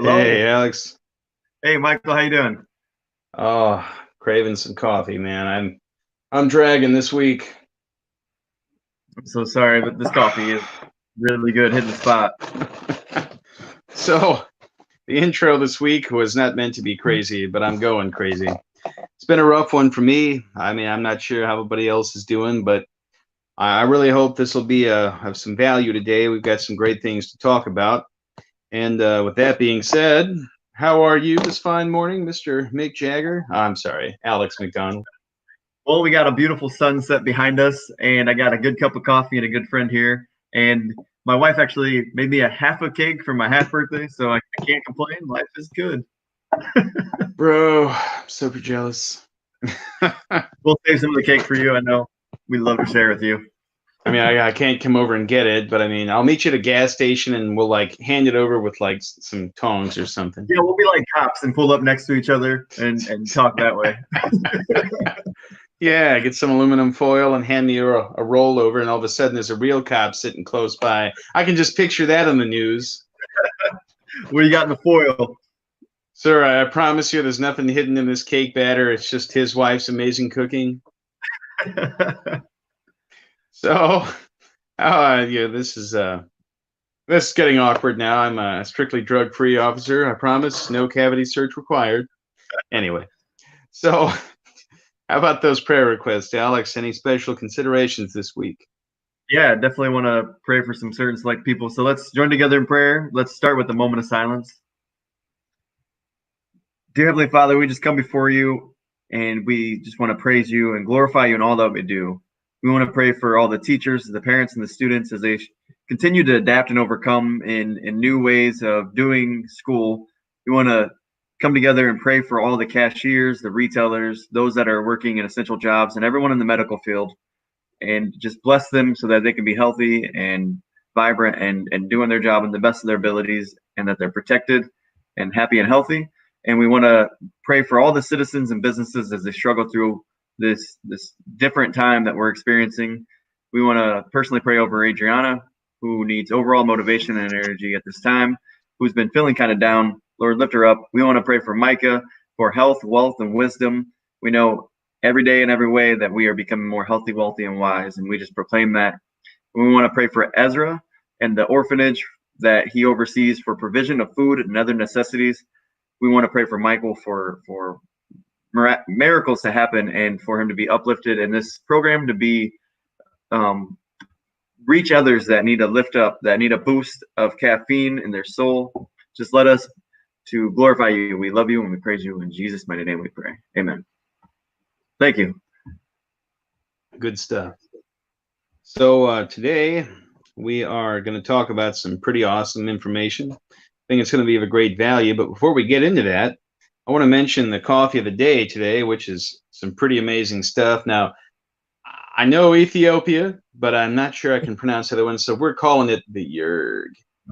Hello. Hey, Alex. Hey, Michael, how you doing? Oh, craving some coffee, man. I'm dragging this week. I'm so sorry, but this coffee is really good, hitting the spot. So, the intro this week was not meant to be crazy, but I'm going crazy. It's been a rough one for me. I mean, I'm not sure how everybody else is doing, but I really hope this will be have some value today. We've got some great things to talk about. And with that being said, how are you this fine morning, Mr. Mick Jagger? I'm sorry, Alex MacDonald. Well, we got a beautiful sunset behind us, and I got a good cup of coffee and a good friend here. And my wife actually made me a half a cake for my half birthday, so I can't complain. Life is good. Bro, I'm super jealous. We'll save some of the cake for you. I know we'd love to share with you. I mean, I can't come over and get it, but I mean, I'll meet you at a gas station and we'll like hand it over with like some tongs or something. Yeah, we'll be like cops and pull up next to each other and talk that way. Yeah, get some aluminum foil and hand me a rollover, and all of a sudden there's a real cop sitting close by. I can just picture that on the news. What do you got in the foil? Sir, I promise you there's nothing hidden in this cake batter. It's just his wife's amazing cooking. So, yeah, this is getting awkward now. I'm a strictly drug-free officer. I promise, no cavity search required. Anyway, so how about those prayer requests, Alex? Any special considerations this week? Yeah, definitely want to pray for some certain select people. So let's join together in prayer. Let's start with a moment of silence. Dear Heavenly Father, we just come before you and we just want to praise you and glorify you in all that we do. We want to pray for all the teachers, the parents, and the students as they continue to adapt and overcome in new ways of doing school. We want to come together and pray for all the cashiers, the retailers, those that are working in essential jobs, and everyone in the medical field, and just bless them so that they can be healthy and vibrant and doing their job in the best of their abilities, and that they're protected and happy and healthy. And we want to pray for all the citizens and businesses as they struggle through this different time that we're experiencing. We want to personally pray over Adriana, who needs overall motivation and energy at this time, who's been feeling kind of down. Lord, lift her up. We want to pray for Micah for health, wealth, and wisdom. We know every day in every way that we are becoming more healthy, wealthy, and wise, and we just proclaim that. We want to pray for Ezra and the orphanage that he oversees for provision of food and other necessities. We want to pray for Michael for miracles to happen and for him to be uplifted, and this program to be reach others that need a lift up, that need a boost of caffeine in their soul. Just let us to glorify you. We love you and we praise you. In Jesus' mighty name we pray. Amen. Thank you. Good stuff. So today we are going to talk about some pretty awesome information. I think it's going to be of a great value. But before we get into that, I want to mention the coffee of the day today, which is some pretty amazing stuff. Now, I know Ethiopia, but I'm not sure I can pronounce the other one. So we're calling it the Yerg.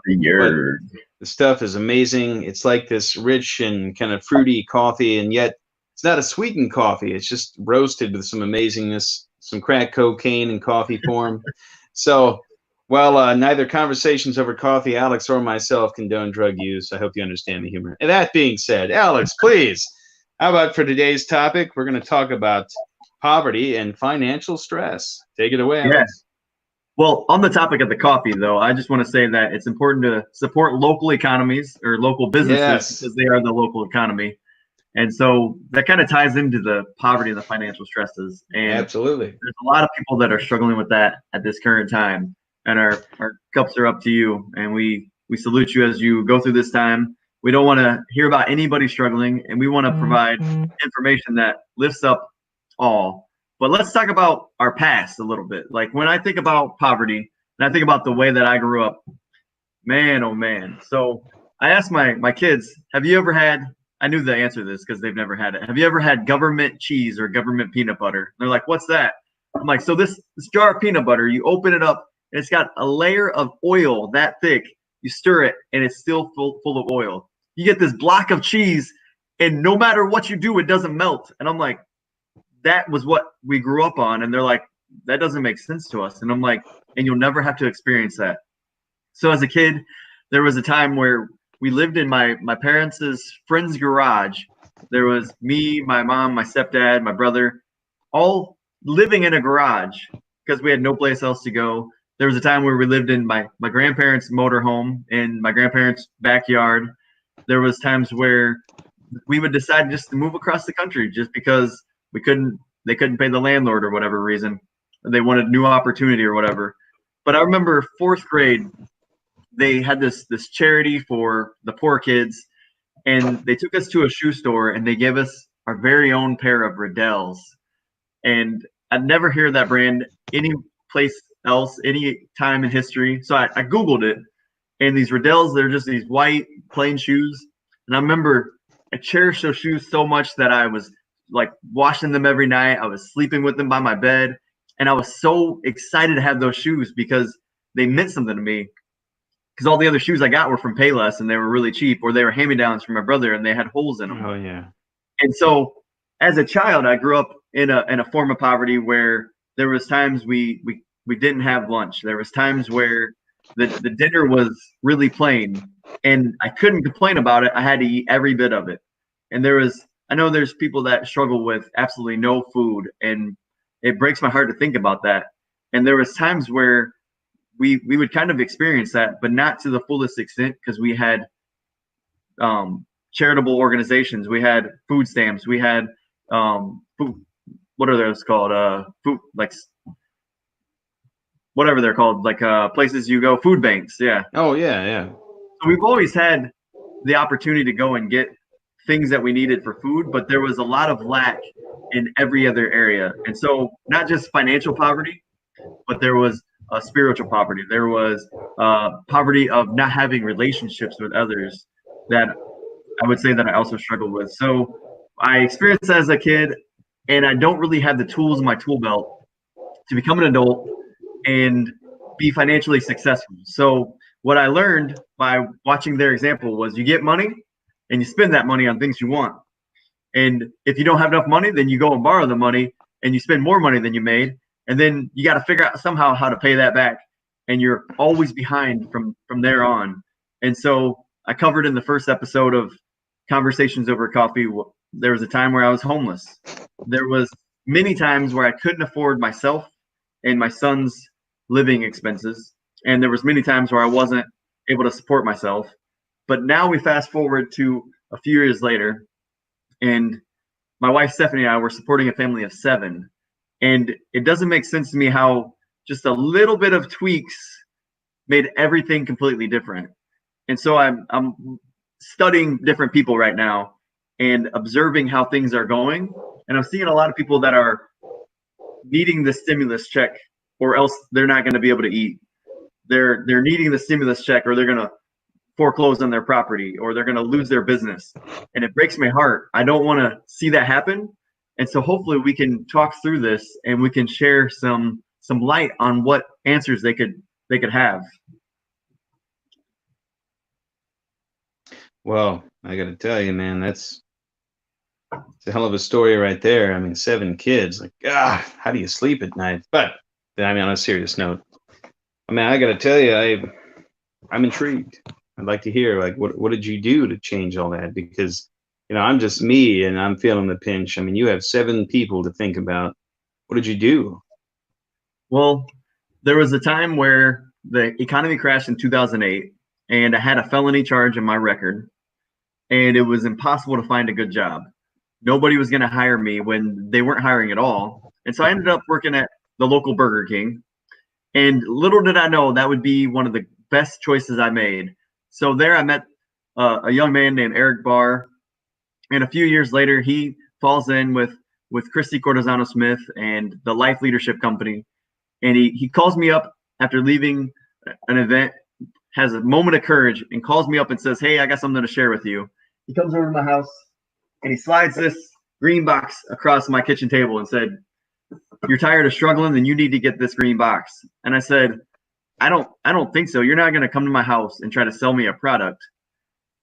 The Yerg. The stuff is amazing. It's like this rich and kind of fruity coffee, and yet it's not a sweetened coffee. It's just roasted with some amazingness, some crack cocaine in coffee form. So while neither conversations over coffee, Alex or myself condone drug use, I hope you understand the humor. And that being said, Alex, please, how about for today's topic, we're going to talk about poverty and financial stress. Take it away, Alex. Yeah. Well, on the topic of the coffee, though, I just want to say that it's important to support local economies or local businesses because they are the local economy. And so that kind of ties into the poverty and the financial stresses. And absolutely, there's a lot of people that are struggling with that at this current time. And our cups are up to you. And we salute you as you go through this time. We don't want to hear about anybody struggling, and we want to provide information that lifts up all. But let's talk about our past a little bit. Like when I think about poverty and I think about the way that I grew up, man, oh man. So I asked my kids, have you ever had, I knew the answer to this because they've never had it. Have you ever had government cheese or government peanut butter? And they're like, what's that? I'm like, so this jar of peanut butter, you open it up and it's got a layer of oil that thick. You stir it and it's still full of oil. You get this block of cheese and no matter what you do, it doesn't melt. And I'm like, that was what we grew up on. And they're like, that doesn't make sense to us. And I'm like, and you'll never have to experience that. So as a kid, there was a time where we lived in my parents' friend's garage. There was me, my mom, my stepdad, my brother, all living in a garage because we had no place else to go. There was a time where we lived in my grandparents' motorhome in my grandparents' backyard. There was times where we would decide just to move across the country just because they couldn't pay the landlord or whatever reason. They wanted new opportunity or whatever. But I remember fourth grade, they had this charity for the poor kids, and they took us to a shoe store and they gave us our very own pair of Riddells. And I'd never hear that brand any place else, any time in history. So I Googled it, and these Riddells, they're just these white plain shoes. And I remember I cherished those shoes so much that I was like washing them every night. I was sleeping with them by my bed. And I was so excited to have those shoes because they meant something to me. Because all the other shoes I got were from Payless and they were really cheap, or they were hand-me-downs from my brother and they had holes in them. Oh yeah. And so as a child, I grew up in a form of poverty where there was times we didn't have lunch. There was times where the dinner was really plain and I couldn't complain about it. I had to eat every bit of it. And I know there's people that struggle with absolutely no food, and it breaks my heart to think about that. And there was times where we would kind of experience that, but not to the fullest extent because we had charitable organizations, we had food stamps, we had food, what are those called? Food, like whatever they're called, like places you go, food banks. Yeah. Oh yeah, yeah. So we've always had the opportunity to go and get things that we needed for food, but there was a lot of lack in every other area. And so not just financial poverty, but there was spiritual poverty. There was poverty of not having relationships with others that I would say that I also struggled with. So I experienced that as a kid, and I don't really have the tools in my tool belt to become an adult and be financially successful. So what I learned by watching their example was you get money and you spend that money on things you want. And if you don't have enough money, then you go and borrow the money and you spend more money than you made. And then you got to figure out somehow how to pay that back. And you're always behind from there on. And so I covered in the first episode of Conversations Over Coffee, there was a time where I was homeless. There was many times where I couldn't afford myself and my son's living expenses. And there was many times where I wasn't able to support myself. But now we fast forward to a few years later, and my wife Stephanie and I were supporting a family of 7. And it doesn't make sense to me how just a little bit of tweaks made everything completely different. And so I'm studying different people right now and observing how things are going. And I'm seeing a lot of people that are needing the stimulus check, or else they're not going to be able to eat. They're needing the stimulus check, or they're going to foreclose on their property, or they're going to lose their business. And it breaks my heart. I don't want to see that happen. And so hopefully we can talk through this and we can share some light on what answers they could have. Well, I got to tell you, man, it's a hell of a story right there. I mean, 7 kids, like, how do you sleep at night? But I mean, on a serious note, I mean, I got to tell you, I'm intrigued. I'd like to hear, like, what did you do to change all that? Because, you know, I'm just me and I'm feeling the pinch. I mean, you have 7 people to think about. What did you do? Well, there was a time where the economy crashed in 2008, and I had a felony charge in my record, and it was impossible to find a good job. Nobody was going to hire me when they weren't hiring at all. And so I ended up working at the local Burger King. And little did I know that would be one of the best choices I made. So there I met a young man named Eric Barr. And a few years later, he falls in with Christy Cortesano Smith and the Life Leadership Company. And he calls me up after leaving an event, has a moment of courage, and calls me up and says, "Hey, I got something to share with you." He comes over to my house and he slides this green box across my kitchen table and said, "You're tired of struggling, then you need to get this green box." And I said, I don't think so. You're not going to come to my house and try to sell me a product.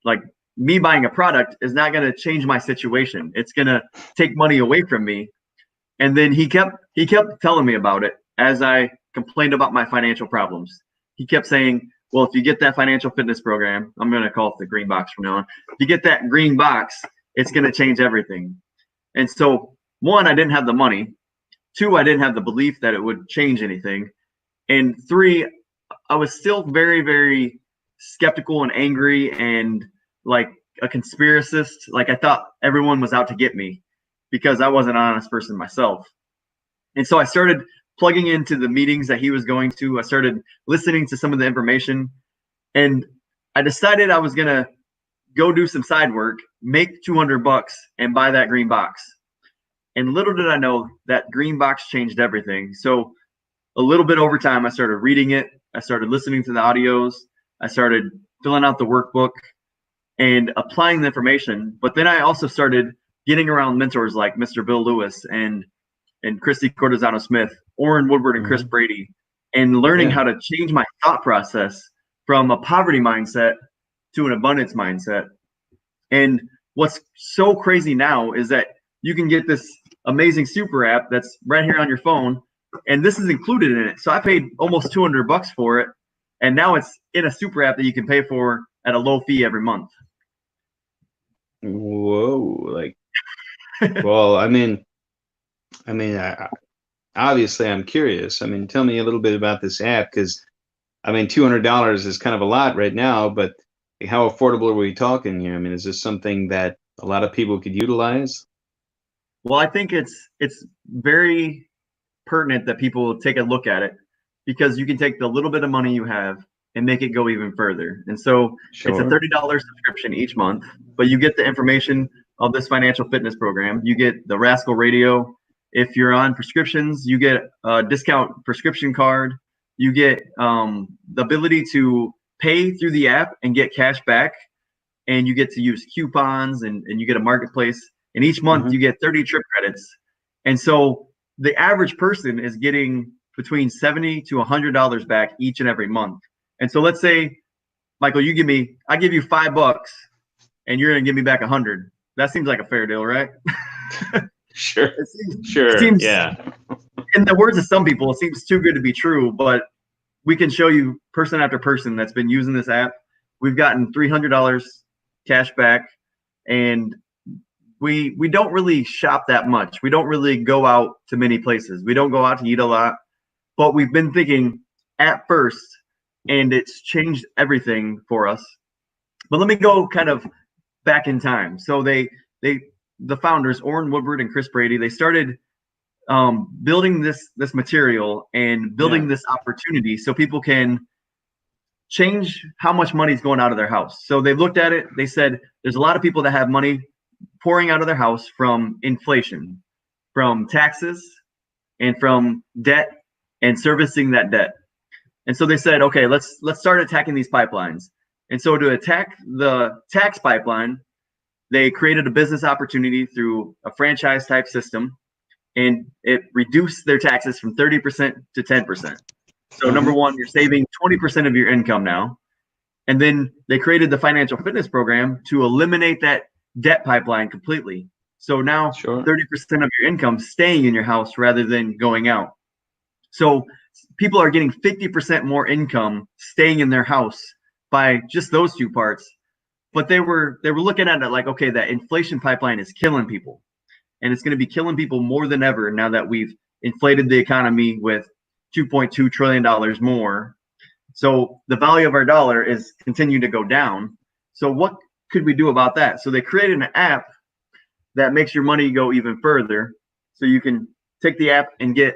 Like, me buying a product is not going to change my situation. It's going to take money away from me. And then he kept telling me about it as I complained about my financial problems. He kept saying, well, if you get that financial fitness program, I'm going to call it the green box from now on. If you get that green box, it's going to change everything. And so, one, I didn't have the money. Two, I didn't have the belief that it would change anything. And three, I was still very, very skeptical and angry and like a conspiracist. Like I thought everyone was out to get me because I wasn't an honest person myself. And so I started plugging into the meetings that he was going to. I started listening to some of the information, and I decided I was going to go do some side work, make $200 and buy that green box. And little did I know that green box changed everything. So a little bit over time, I started reading it. I started listening to the audios. I started filling out the workbook and applying the information. But then I also started getting around mentors like Mr. Bill Lewis and Christy Cortizano Smith, Orrin Woodward, and Chris Brady, and learning how to change my thought process from a poverty mindset to an abundance mindset. And what's so crazy now is that you can get this amazing super app that's right here on your phone, and this is included in it. So I paid almost $200 for it, and now it's in a super app that you can pay for at a low fee every month. Whoa! Like, well, I mean, obviously, I'm curious. I mean, tell me a little bit about this app, because, I mean, $200 is kind of a lot right now, but how affordable are we talking here? I mean, is this something that a lot of people could utilize? Well, I think it's very pertinent that people take a look at it, because you can take the little bit of money you have and make it go even further. And so it's a $30 subscription each month, but you get the information of this financial fitness program. You get the Rascal Radio. If you're on prescriptions, you get a discount prescription card. You get the ability to pay through the app and get cash back. And you get to use coupons, and you get a marketplace. And each month you get 30 trip credits. And so the average person is getting between $70 to $100 back each and every month. And so let's say, Michael, I give you $5 and you're going to give me back 100. That seems like a fair deal, right? Sure. Yeah. In the words of some people, it seems too good to be true, but we can show you person after person that's been using this app. We've gotten $300 cash back, and we don't really shop that much. We don't really go out to many places. We don't go out to eat a lot, but we've been thinking at first, and it's changed everything for us. But let me go kind of back in time. So the founders, Orrin Woodward and Chris Brady, they started building this material and building this opportunity so people can change how much money is going out of their house. So they looked at it. They said, there's a lot of people that have money pouring out of their house from inflation, from taxes, and from debt and servicing that debt. And so they said, okay, let's start attacking these pipelines. And so to attack the tax pipeline, they created a business opportunity through a franchise type system, and it reduced their taxes from 30% to 10%. So number one, you're saving 20% of your income now. And then they created the financial fitness program to eliminate that debt pipeline completely. So now 30% of your income staying in your house rather than going out. So people are getting 50% more income staying in their house by just those two parts. But they were looking at it like, okay, that inflation pipeline is killing people, and it's going to be killing people more than ever now that we've inflated the economy with $2.2 trillion more. So the value of our dollar is continuing to go down. So what could we do about that? So they created an app that makes your money go even further. So you can take the app and get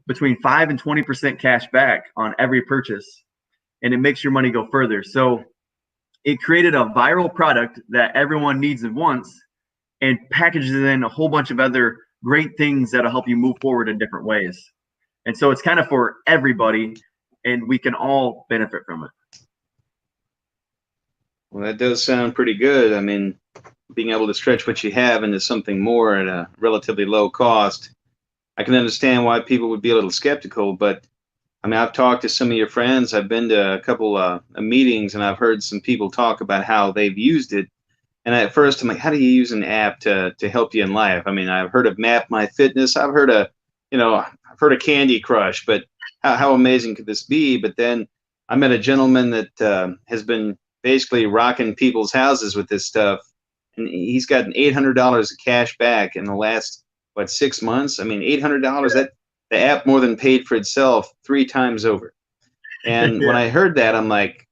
between 5 and 20% cash back on every purchase, and it makes your money go further. So it created a viral product that everyone needs and wants, and packages in a whole bunch of other great things that'll help you move forward in different ways. And so it's kind of for everybody, and we can all benefit from it. Well, that does sound pretty good. I mean, being able to stretch what you have into something more at a relatively low cost, I can understand why people would be a little skeptical, but I mean, I've talked to some of your friends. I've been to a couple of meetings, and I've heard some people talk about how they've used it. And at first, I'm like, how do you use an app to help you in life? I mean, I've heard of Map My Fitness. I've heard of Candy Crush, but how amazing could this be? But then I met a gentleman that has been basically rocking people's houses with this stuff, and he's gotten $800 of cash back in the last, what, 6 months. I mean, $800, that the app more than paid for itself 3 times over. And when Yeah. I heard that, I'm like,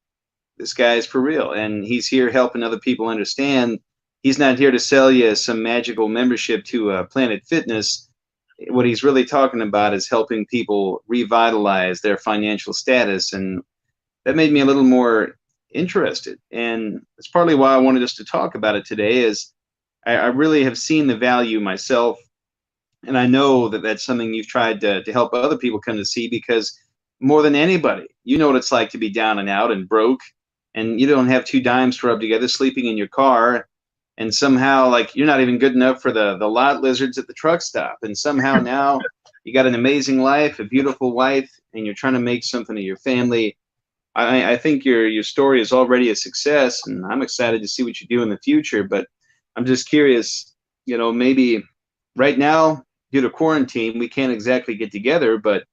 this guy's for real, and he's here helping other people understand. He's not here to sell you some magical membership to Planet Fitness. What he's really talking about is helping people revitalize their financial status, and that made me a little more interested. And that's partly why I wanted us to talk about it today. Is I really have seen the value myself, and I know that that's something you've tried to help other people come to see, because more than anybody, you know what it's like to be down and out and broke, and you don't have 2 dimes to rub together, sleeping in your car, and somehow, like, you're not even good enough for the lot lizards at the truck stop, and somehow now you got an amazing life, a beautiful wife, and you're trying to make something of your family. I think your story is already a success, and I'm excited to see what you do in the future. But I'm just curious, maybe right now, due to quarantine, we can't exactly get together, but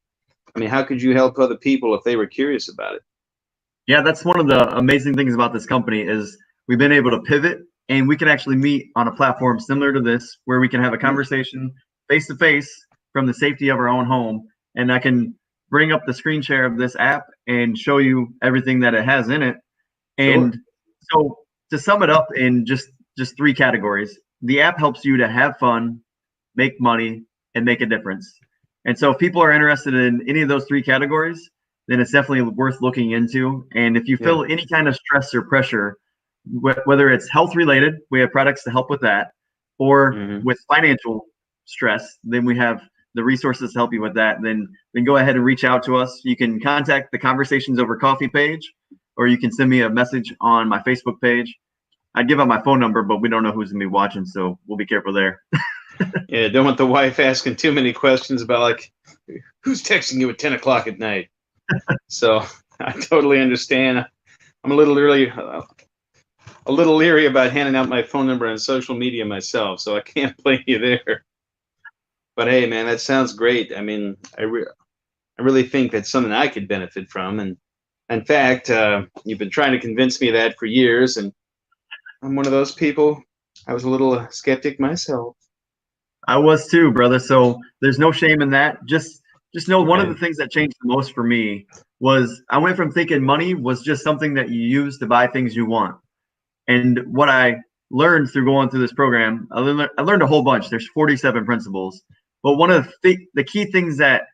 I mean, how could you help other people if they were curious about it? Yeah, that's one of the amazing things about this company is we've been able to pivot and we can actually meet on a platform similar to this where we can have a conversation face to face from the safety of our own home. And I can bring up the screen share of this app and show you everything that it has in it. Sure. And so to sum it up in just 3 categories, the app helps you to have fun, make money, and make a difference. And so if people are interested in any of those 3 categories, then it's definitely worth looking into. And if you Yeah. feel any kind of stress or pressure, whether it's health related, we have products to help with that, or Hmm. with financial stress, then we have the resources to help you with that. Then go ahead and reach out to us. You can contact the Conversations Over Coffee page, or you can send me a message on my Facebook page. I'd give out my phone number, but we don't know who's gonna be watching, so we'll be careful there. Yeah, don't want the wife asking too many questions about, like, who's texting you at 10 o'clock at night. So I totally understand. I'm a little leery about handing out my phone number on social media myself, so I can't blame you there. But hey, man, that sounds great. I mean, I really think that's something I could benefit from. And in fact, you've been trying to convince me of that for years, and I'm one of those people. I was a little skeptic myself. I was too, brother. So there's no shame in that. Just know one of Okay. the things that changed the most for me was I went from thinking money was just something that you use to buy things you want. And what I learned through going through this program, I learned a whole bunch. There's 47 principles, but one of the key things that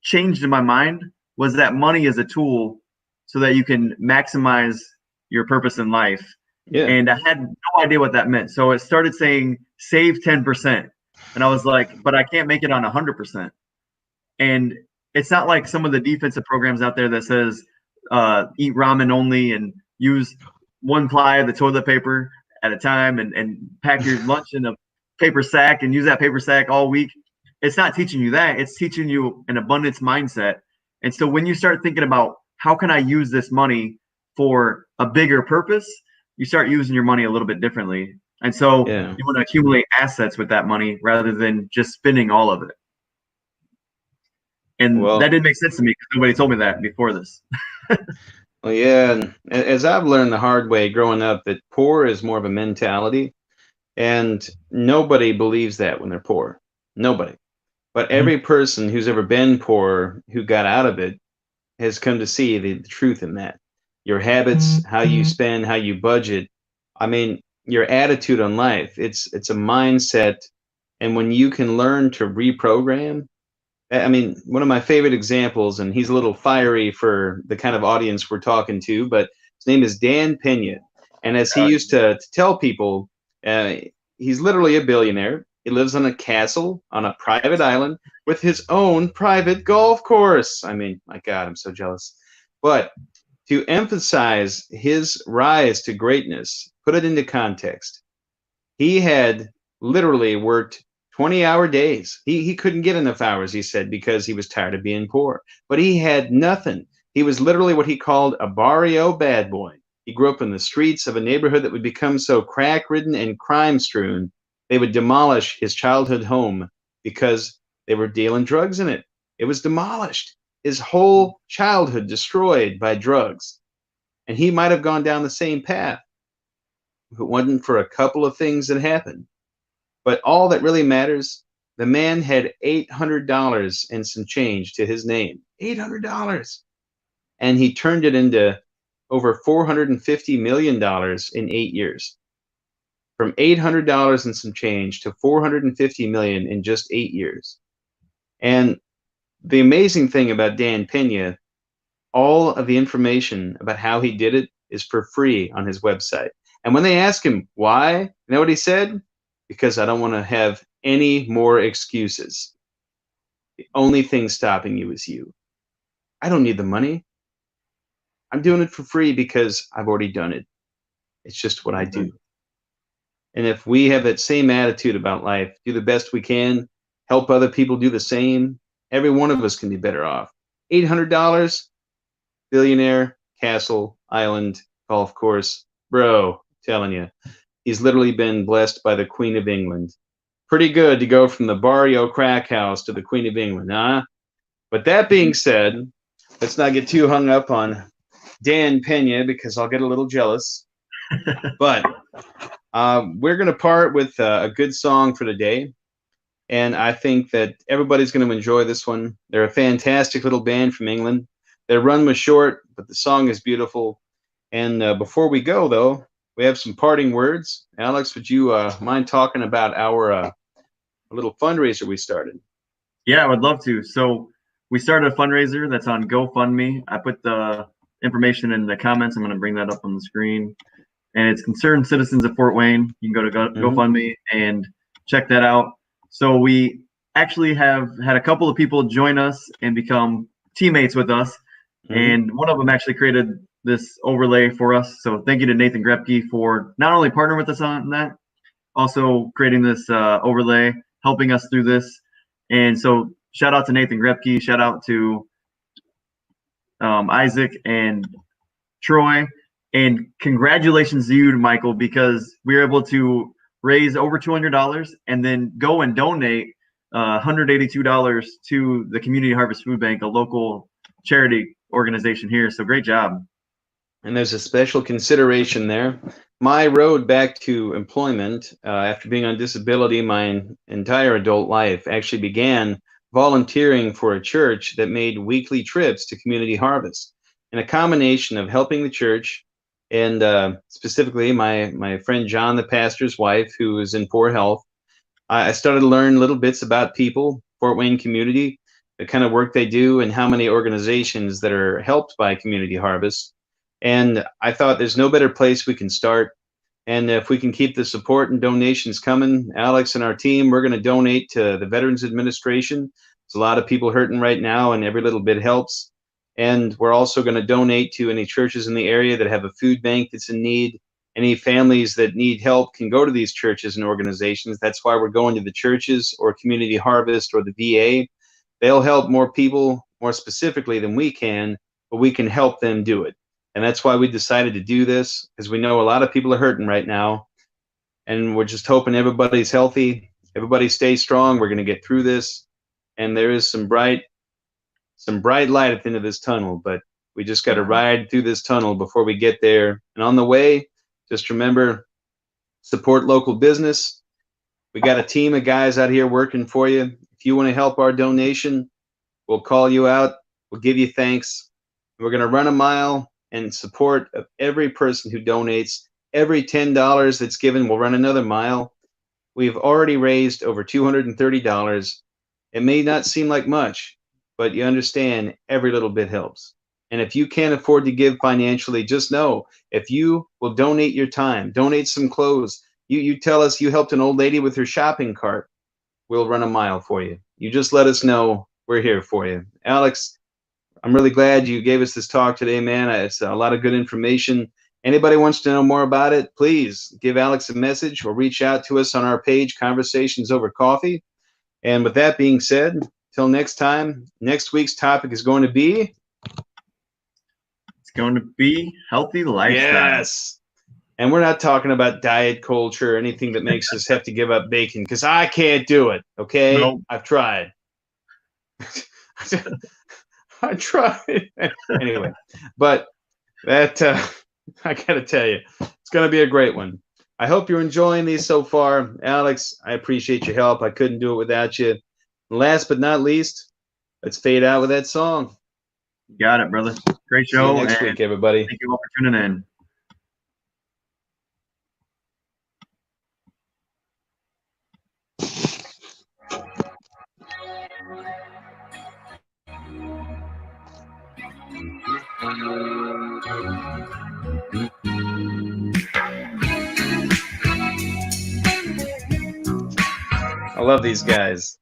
changed in my mind was that money is a tool so that you can maximize your purpose in life. Yeah. And I had no idea what that meant. So it started saying save 10%. And I was like, but I can't make it on 100%. And it's not like some of the defensive programs out there that says eat ramen only and use one ply of the toilet paper at a time and pack your lunch in a paper sack and use that paper sack all week. It's not teaching you that. It's teaching you an abundance mindset. And so when you start thinking about how can I use this money for a bigger purpose, you start using your money a little bit differently. And so Yeah. you want to accumulate assets with that money rather than just spending all of it. And that Well, didn't make sense to me because nobody told me that before this. well, yeah. And as I've learned the hard way growing up, that poor is more of a mentality, and nobody believes that when they're poor. Nobody. But Mhm. every person who's ever been poor, who got out of it, has come to see the truth in that. Your habits, how you spend, how you budget. I mean, your attitude on life. It's a mindset, and when you can learn to reprogram. I mean, one of my favorite examples, and he's a little fiery for the kind of audience we're talking to, but his name is Dan Pena. And as he used to tell people, uh, he's literally a billionaire. He lives on a castle on a private island with his own private golf course. I mean, my God, I'm so jealous. But to emphasize his rise to greatness, put it into context. He had literally worked 20-hour days. He couldn't get enough hours, he said, because he was tired of being poor. But he had nothing. He was literally what he called a barrio bad boy. He grew up in the streets of a neighborhood that would become so crack ridden and crime strewn, they would demolish his childhood home because they were dealing drugs in it. It was demolished. his whole childhood destroyed by drugs. And he might have gone down the same path if it wasn't for a couple of things that happened. But all that really matters, the man had $800 and some change to his name. $800. And he turned it into over $450 million in 8 years. From $800 and some change to $450 million in just 8 years. And the amazing thing about Dan Pena, all of the information about how he did it is for free on his website. And when they asked him why, you know what he said? Because I don't want to have any more excuses. The only thing stopping you is you. I don't need the money. I'm doing it for free because I've already done it. It's just what I do. And if we have that same attitude about life, do the best we can, help other people do the same, every one of us can be better off. $800, billionaire, castle, island, golf course. Bro, telling you, he's literally been blessed by the Queen of England. Pretty good to go from the Barrio crack house to the Queen of England, huh? But that being said, let's not get too hung up on Dan Pena because I'll get a little jealous. But we're going to part with a good song for today. And I think that everybody's going to enjoy this one. They're a fantastic little band from England. Their run was short, but the song is beautiful. And before we go, though, we have some parting words. Alex, would you mind talking about our little fundraiser we started? Yeah, I would love to. So we started a fundraiser that's on GoFundMe. I put the information in the comments. I'm going to bring that up on the screen. And it's Concerned Citizens of Fort Wayne. You can go to GoFundMe and check that out. So we actually have had a couple of people join us and become teammates with us. And one of them actually created this overlay for us. So thank you to Nathan Grepke for not only partnering with us on that, also creating this overlay, helping us through this. And so shout out to Nathan Grepke, shout out to Isaac and Troy, and congratulations to you, Michael, because we were able to raise over $200 and then go and donate $182 to the Community Harvest Food Bank, a local charity organization here. So great job. And there's a special consideration there. My road back to employment after being on disability my entire adult life actually began volunteering for a church that made weekly trips to Community Harvest. And a combination of helping the church and specifically my friend John, the pastor's wife, who is in poor health, I started to learn little bits about people, Fort Wayne community, the kind of work they do, and how many organizations that are helped by Community Harvest. And I thought there's no better place we can start. And if we can keep the support and donations coming, Alex and our team, we're going to donate to the Veterans Administration. There's a lot of people hurting right now, and every little bit helps. And we're also going to donate to any churches in the area that have a food bank that's in need. Any families that need help can go to these churches and organizations. That's why we're going to the churches or Community Harvest or the VA. They'll help more people more specifically than we can, but we can help them do it. And that's why we decided to do this, because we know a lot of people are hurting right now. And we're just hoping everybody's healthy, everybody stays strong. We're going to get through this. And there is some bright light at the end of this tunnel, but we just got to ride through this tunnel before we get there. And on the way, just remember, support local business. We got a team of guys out here working for you. If you want to help our donation, we'll call you out. We'll give you thanks. We're going to run a mile in support of every person who donates. Every $10 that's given, we'll run another mile. We've already raised over $230. It may not seem like much, but you understand every little bit helps. And if you can't afford to give financially, just know if you will donate your time, donate some clothes, you tell us you helped an old lady with her shopping cart, we'll run a mile for you. You just let us know. We're here for you. Alex, I'm really glad you gave us this talk today, man. It's a lot of good information. Anybody wants to know more about it, please give Alex a message or reach out to us on our page, Conversations Over Coffee. And with that being said, till next time, next week's topic is going to be... It's going to be healthy lifestyle. Yes. And we're not talking about diet culture or anything that makes us have to give up bacon, because I can't do it, okay? Nope. I've tried. I tried. Anyway, but that I gotta tell you, it's gonna be a great one. I hope you're enjoying these so far, Alex. I appreciate your help. I couldn't do it without you. Last but not least, let's fade out with that song. You got it, brother. Great See you show. next week, everybody. Thank you all for tuning in. I love these guys.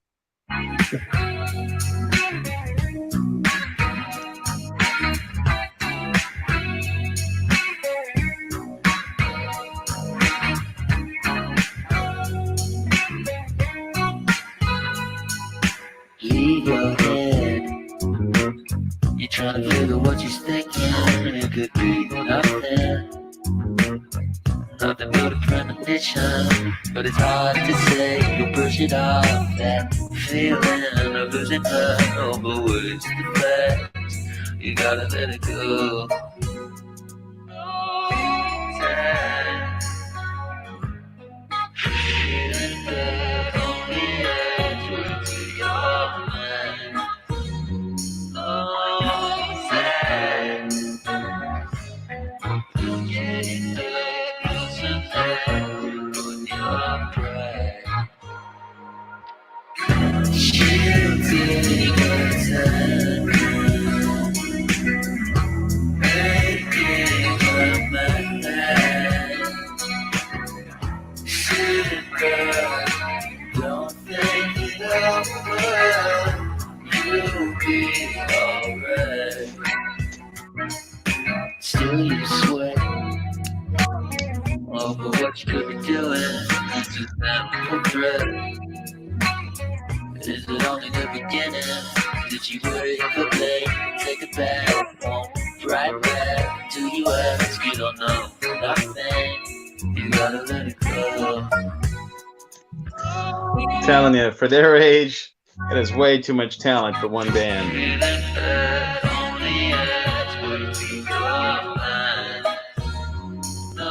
Leave your head. You're trying to figure what you're thinking, and it could be nothing. Nothing but a premonition, but it's hard to say. You push it off, that feeling of losing her. But what is the fact? You gotta let it go. Feeling that only adds weight to your mind. Oh, sad. Getting back closer on your pride. She'll take her time, making her mind. Sit back, don't think it over. You'll be alright. Still you sweat over what you could be doing. It's a chemical threat. Is it only the beginning? Did you wake up late? Take a bath, won't right back to you ask. You don't know nothing. You gotta let it go. I'm telling you, for their age, it is way too much talent for one band. Feeling bad only adds weight to your mind. No.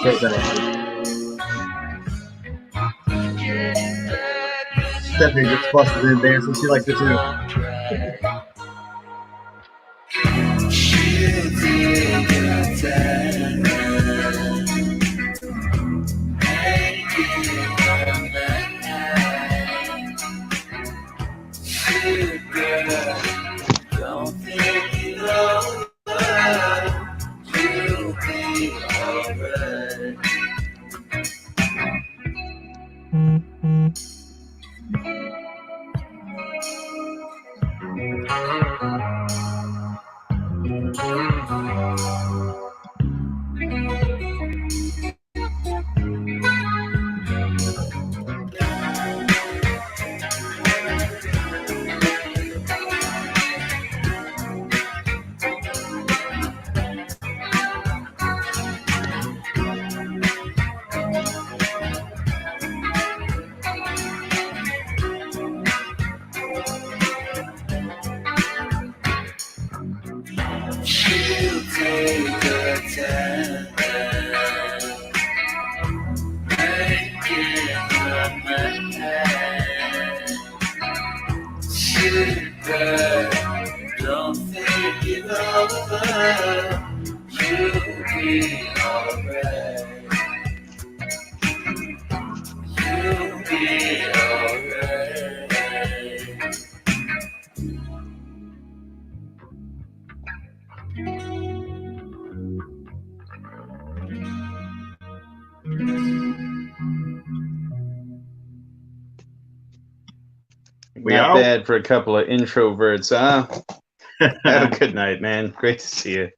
Great job. Stephanie just busted in dancing. She likes it too. She'll take her time, making her mind. Sit back, don't think it over. You'll be alright. She'll take her time, making her mind. Sit back, don't think it over. You'll be alright. You'll be alright. We Not out. bad for a couple of introverts, huh? Have a good night, man. Great to see you.